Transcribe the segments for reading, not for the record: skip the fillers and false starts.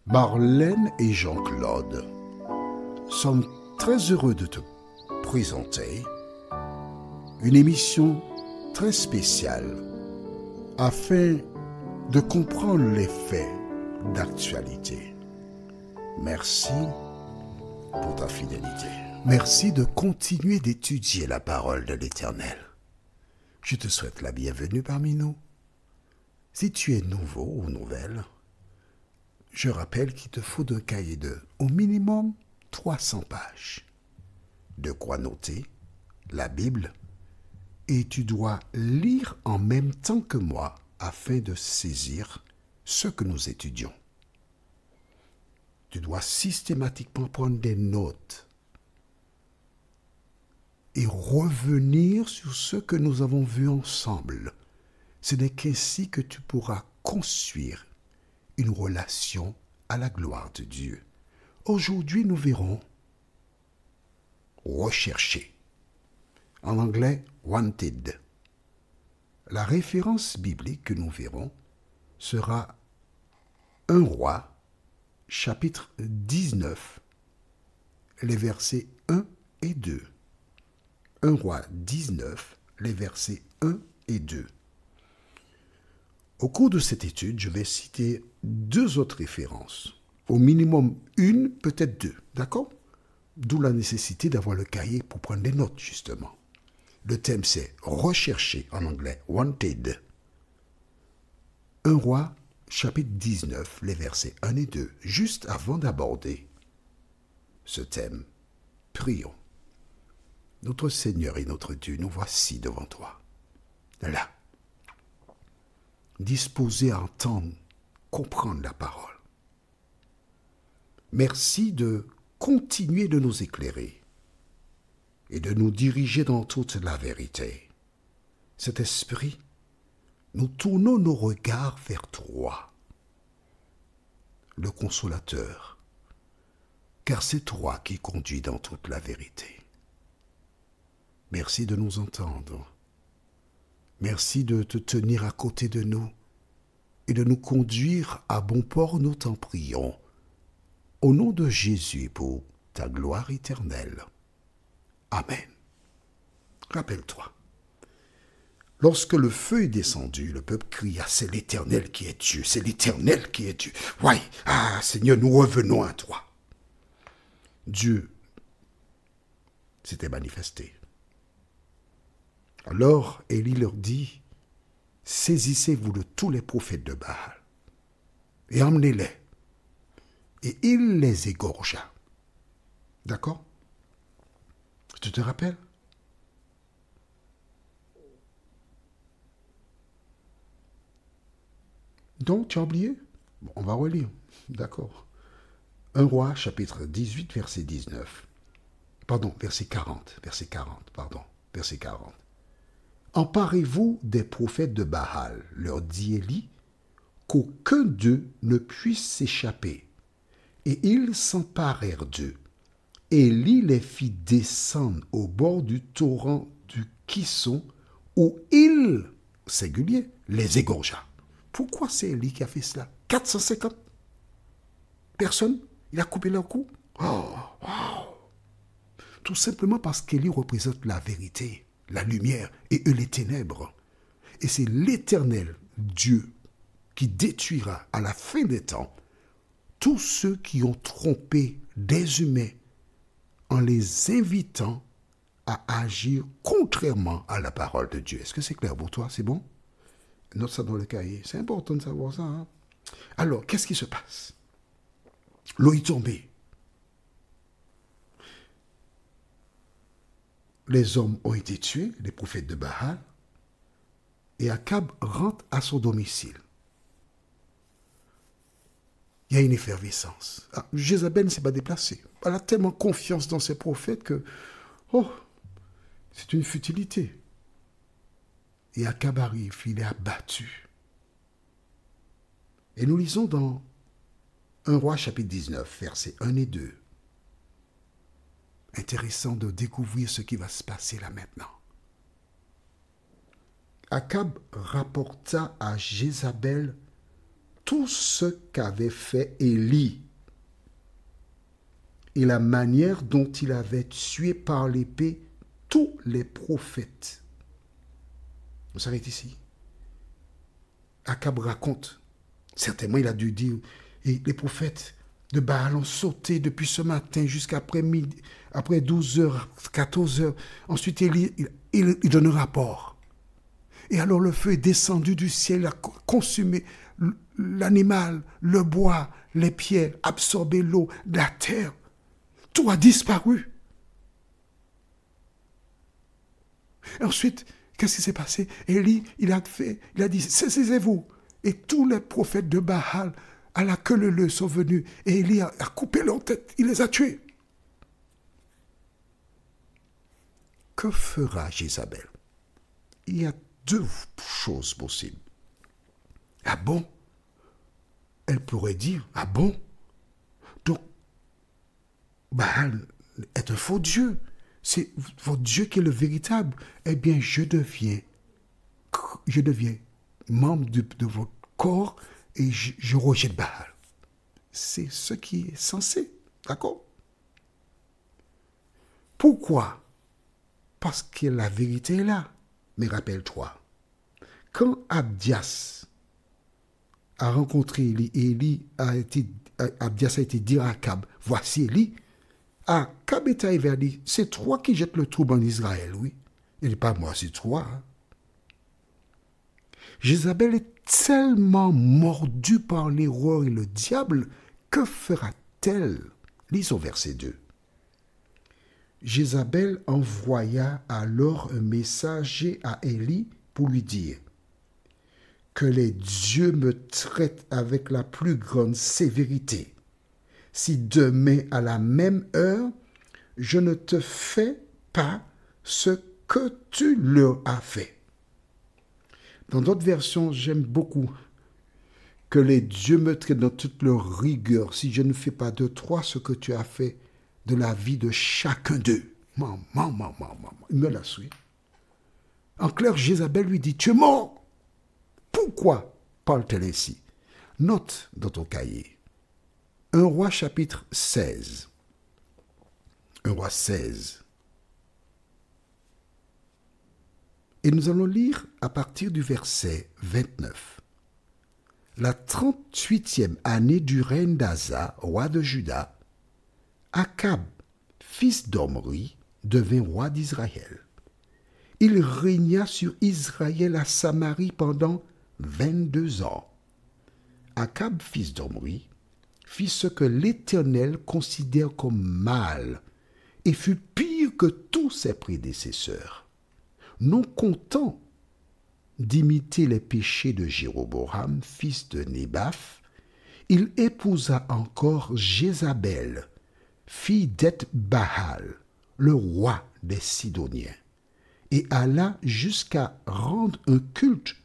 Marlène et Jean-Claude sommes très heureux de te présenter une émission très spéciale afin de comprendre les faits d'actualité. Merci pour ta fidélité. Merci de continuer d'étudier la parole de l'Éternel. Je te souhaite la bienvenue parmi nous. Si tu es nouveau ou nouvelle, je rappelle qu'il te faut un cahier de au minimum 300 pages. De quoi noter la Bible et tu dois lire en même temps que moi afin de saisir ce que nous étudions. Tu dois systématiquement prendre des notes et revenir sur ce que nous avons vu ensemble. Ce n'est qu'ainsi que tu pourras construire une relation à la gloire de Dieu. Aujourd'hui, nous verrons rechercher. En anglais, wanted. La référence biblique que nous verrons sera 1 Roi, chapitre 19, les versets 1 et 2. 1 Roi 19, les versets 1 et 2. Au cours de cette étude, je vais citer 2 autres références. Au minimum une, peut-être 2. D'accord? D'où la nécessité d'avoir le cahier pour prendre des notes, justement. Le thème, c'est rechercher, en anglais, wanted. 1 Roi, chapitre 19, les versets 1 et 2. Juste avant d'aborder ce thème, prions. Notre Seigneur et notre Dieu, nous voici devant toi. Là. Disposés à entendre, comprendre la parole. Merci de continuer de nous éclairer et de nous diriger dans toute la vérité. Cet esprit, nous tournons nos regards vers toi, le consolateur, car c'est toi qui conduis dans toute la vérité. Merci de nous entendre. Merci de te tenir à côté de nous et de nous conduire à bon port, nous t'en prions. Au nom de Jésus pour ta gloire éternelle. Amen. Rappelle-toi, lorsque le feu est descendu, le peuple cria, c'est l'Éternel qui est Dieu, c'est l'Éternel qui est Dieu. Oui, Seigneur, nous revenons à toi. Dieu s'était manifesté. Alors Élie leur dit, saisissez-vous de tous les prophètes de Baal et emmenez-les. Et il les égorgea. D'accord? Tu te rappelles? Donc, tu as oublié? Bon, on va relire. D'accord. 1 Roi, chapitre 18, verset 19. Pardon, verset 40. Verset 40. Emparez-vous des prophètes de Baal, leur dit Élie, qu'aucun d'eux ne puisse s'échapper. Et ils s'emparèrent d'eux. Élie les fit descendre au bord du torrent du Kison, où il, singulier, les égorgea. Pourquoi c'est Élie qui a fait cela? 450 personnes, il a coupé leur cou. Tout simplement parce qu'Élie représente la vérité, la lumière, et eux les ténèbres. Et c'est l'Éternel, Dieu, qui détruira à la fin des temps tous ceux qui ont trompé des humains en les invitant à agir contrairement à la parole de Dieu. Est-ce que c'est clair pour toi? C'est bon? Note ça dans le cahier. C'est important de savoir ça. Hein? Alors, qu'est-ce qui se passe? L'eau est tombée. Les hommes ont été tués, les prophètes de Baal, et Akab rentre à son domicile. Il y a une effervescence. Jézabel ne s'est pas déplacée. Elle a tellement confiance dans ses prophètes que, c'est une futilité. Et Akab arrive, il est abattu. Et nous lisons dans 1 Roi chapitre 19, versets 1 et 2. Intéressant de découvrir ce qui va se passer là maintenant. Akab rapporta à Jézabel tout ce qu'avait fait Élie et la manière dont il avait tué par l'épée tous les prophètes. On s'arrête ici. Akab raconte, certainement il a dû dire, et les prophètes de Baal ont sauté depuis ce matin jusqu'après midi, après 12 heures, 14 heures. Ensuite, il donne un rapport. Et alors le feu est descendu du ciel, a consumé l'animal, le bois, les pierres, absorbé l'eau, la terre. Tout a disparu. Et ensuite, qu'est-ce qui s'est passé? Élie, il a dit, saisissez-vous. Et tous les prophètes de Baal, à la queue leu sont venus. Et Élie a coupé leur tête, il les a tués. Que fera Jézabel? Il y a deux choses possibles. Ah bon? Elle pourrait dire, ah bon? Donc, Baal est un faux Dieu. C'est votre Dieu qui est le véritable. Eh bien, je deviens membre de votre corps et je rejette Baal. C'est ce qui est censé. D'accord? Pourquoi? Parce que la vérité est là. Mais rappelle-toi, quand Abdias a rencontré Élie, Abdias a été dire à Akab, voici Élie. Akab est arrivé à dire, c'est toi qui jettes le trouble en Israël, oui. Il n'est pas moi, c'est toi. Hein. Jézabel est tellement mordue par l'erreur et le diable, que fera-t-elle? Lisons verset 2. Jézabel envoya alors un messager à Élie pour lui dire « Que les dieux me traitent avec la plus grande sévérité. Si demain à la même heure, je ne te fais pas ce que tu leur as fait. » Dans d'autres versions, j'aime beaucoup « Que les dieux me traitent dans toute leur rigueur si je ne fais pas de toi ce que tu as fait de la vie de chacun d'eux. » Maman, il me la suit. En clair, Jézabel lui dit, tu es mort. Pourquoi parle-t-elle ainsi? Note dans ton cahier. 1 Roi chapitre 16. 1 Roi 16. Et nous allons lire à partir du verset 29. La 38e année du règne d'Asa, roi de Juda, Akab, fils d'Omri, devint roi d'Israël. Il régna sur Israël à Samarie pendant 22 ans. Akab, fils d'Omri, fit ce que l'Éternel considère comme mal et fut pire que tous ses prédécesseurs. Non content d'imiter les péchés de Jéroboam, fils de Nébath, il épousa encore Jézabel, fille d'Eth-Baal, le roi des Sidoniens, et alla jusqu'à rendre un culte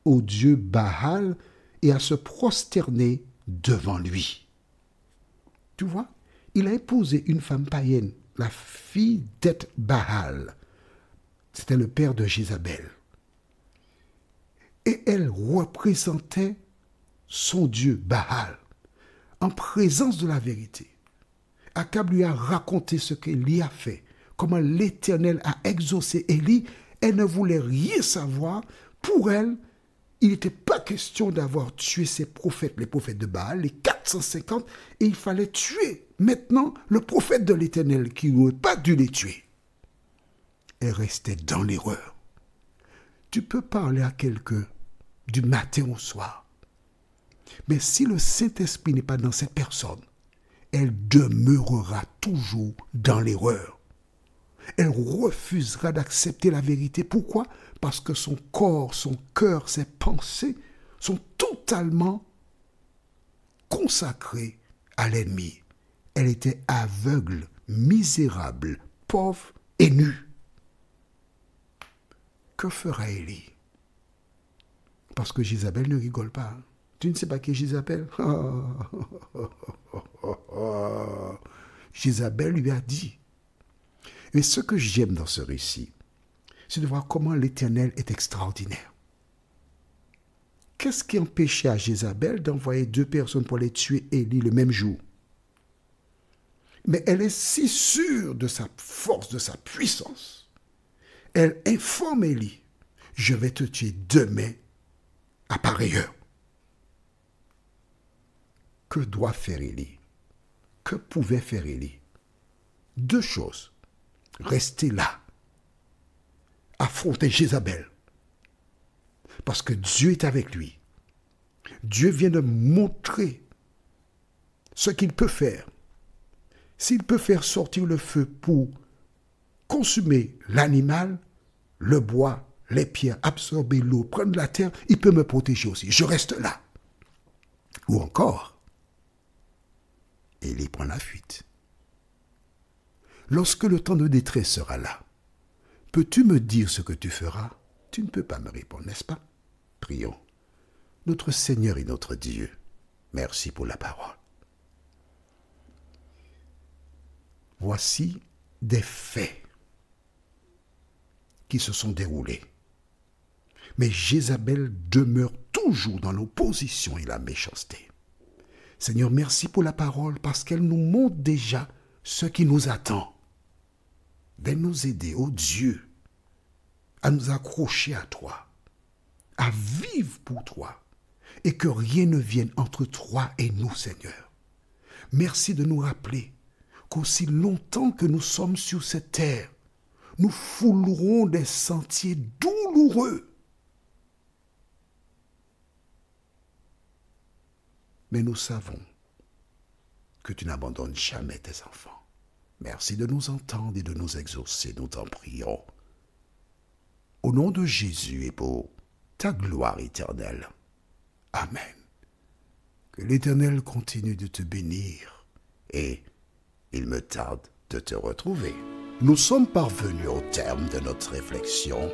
au dieu Baal et à se prosterner devant lui. Tu vois, il a épousé une femme païenne, la fille d'Eth-Baal. C'était le père de Jézabel. Et elle représentait son dieu Baal en présence de la vérité. Akab lui a raconté ce qu'Élie a fait, comment l'Éternel a exaucé Élie. Elle ne voulait rien savoir. Pour elle, il n'était pas question d'avoir tué ses prophètes, les prophètes de Baal, les 450, et il fallait tuer maintenant le prophète de l'Éternel qui n'aurait pas dû les tuer. Elle restait dans l'erreur. Tu peux parler à quelqu'un du matin au soir, mais si le Saint-Esprit n'est pas dans cette personne, elle demeurera toujours dans l'erreur. Elle refusera d'accepter la vérité. Pourquoi? Parce que son corps, son cœur, ses pensées sont totalement consacrés à l'ennemi. Elle était aveugle, misérable, pauvre et nue. Que fera Élie? Parce que Jézabel ne rigole pas. Tu ne sais pas qui est Jézabel? Jézabel lui a dit. Et ce que j'aime dans ce récit, c'est de voir comment l'Éternel est extraordinaire. qu'est-ce qui empêchait à Jézabel d'envoyer 2 personnes pour les tuer Élie le même jour? Mais elle est si sûre de sa force, de sa puissance. Elle informe Élie, je vais te tuer demain à pareille heure. Que doit faire Élie? Que pouvait faire Élie? 2 choses. Rester là, affronter Jézabel, parce que Dieu est avec lui. Dieu vient de montrer ce qu'il peut faire. S'il peut faire sortir le feu pour consumer l'animal, le bois, les pierres, absorber l'eau, prendre la terre, il peut me protéger aussi. Je reste là. Ou encore, Élie prend la fuite. Lorsque le temps de détresse sera là, peux-tu me dire ce que tu feras? Tu ne peux pas me répondre, n'est-ce pas? Prions. Notre Seigneur et notre Dieu, merci pour la parole. Voici des faits qui se sont déroulés. Mais Jézabel demeure toujours dans l'opposition et la méchanceté. Seigneur, merci pour la parole parce qu'elle nous montre déjà ce qui nous attend. De nous aider, ô Dieu, à nous accrocher à toi, à vivre pour toi, et que rien ne vienne entre toi et nous, Seigneur. Merci de nous rappeler qu'aussi longtemps que nous sommes sur cette terre, nous foulerons des sentiers douloureux. Mais nous savons que tu n'abandonnes jamais tes enfants. Merci de nous entendre et de nous exaucer, nous t'en prions. Au nom de Jésus et pour ta gloire éternelle. Amen. Que l'Éternel continue de te bénir et il me tarde de te retrouver. Nous sommes parvenus au terme de notre réflexion.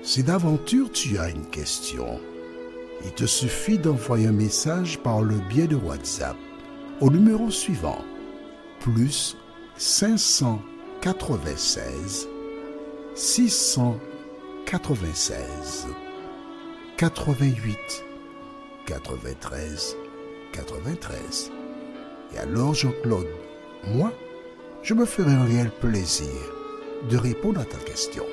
Si d'aventure tu as une question, il te suffit d'envoyer un message par le biais de WhatsApp au numéro suivant, plus 596 696 88 93 93. Et alors Jean-Claude, moi, je me ferai un réel plaisir de répondre à ta question.